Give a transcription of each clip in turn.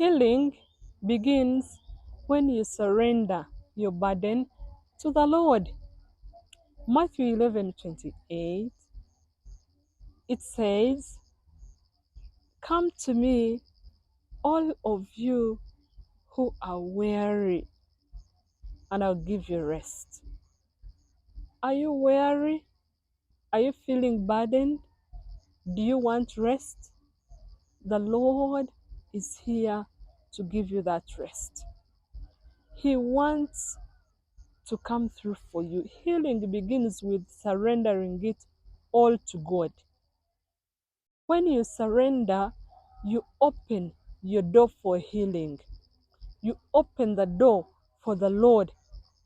Healing begins when you surrender your burden to the Lord. Matthew 11:28, it says, "Come to me, all of you who are weary, and I'll give you rest." Are you weary? Are you feeling burdened? Do you want rest? The Lord is here to give you that rest. He wants to come through for you. Healing begins with surrendering it all to God. When you surrender, you open your door for healing. You open the door for the Lord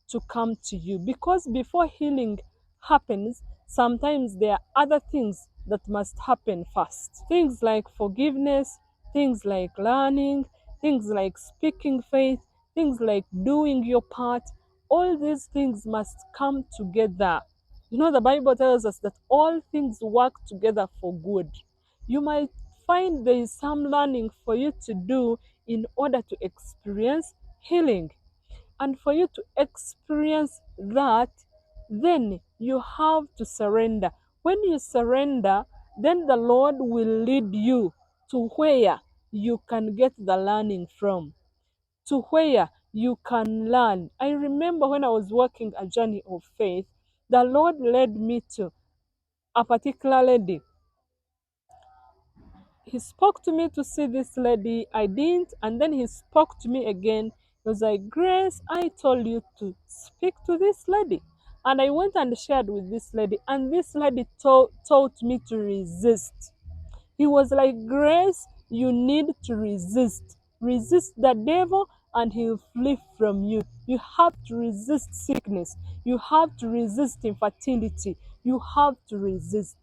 to come to you. Because before healing happens, sometimes there are other things that must happen first. Things like forgiveness, things like learning, things like speaking faith, things like doing your part. All these things must come together. You know, the Bible tells us that all things work together for good. You might find there is some learning for you to do in order to experience healing. And for you to experience that, then you have to surrender. When you surrender, then the Lord will lead you to where you can get the learning from, to where you can learn. I remember when I was walking a journey of faith, the Lord led me to a particular lady. He spoke to me to see this lady. I didn't, and then he spoke to me again. He was like, "Grace, I told you to speak to this lady." And I went and shared with this lady, and this lady taught me to resist. He was like, "Grace, you need to resist. Resist the devil and he'll flee from you. You have to resist sickness. You have to resist infertility. You have to resist."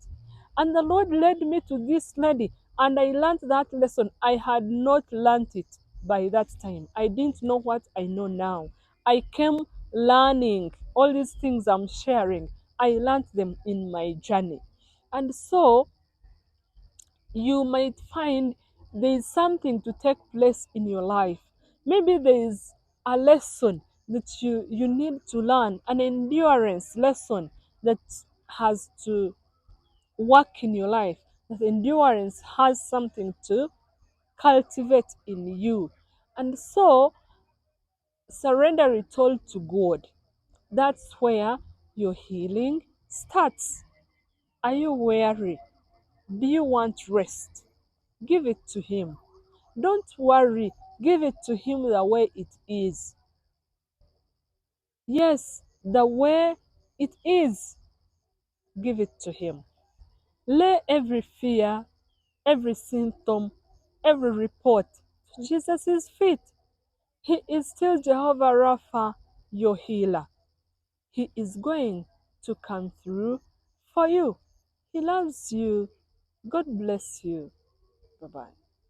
And the Lord led me to this lady, and I learned that lesson. I had not learned it by that time. I didn't know what I know now. I came learning all these things I'm sharing. I learned them in my journey. And so you might find there is something to take place in your life. Maybe there is a lesson that you need to learn, an endurance lesson that has to work in your life. That endurance has something to cultivate in you. And so surrender it all to God. That's where your healing starts. Are you weary? Do you want rest? Give it to Him. Don't worry. Give it to Him the way it is. Yes, the way it is. Give it to Him. Lay every fear, every symptom, every report to Jesus' feet. He is still Jehovah Rapha, your healer. He is going to come through for you. He loves you. God bless you. Bye bye.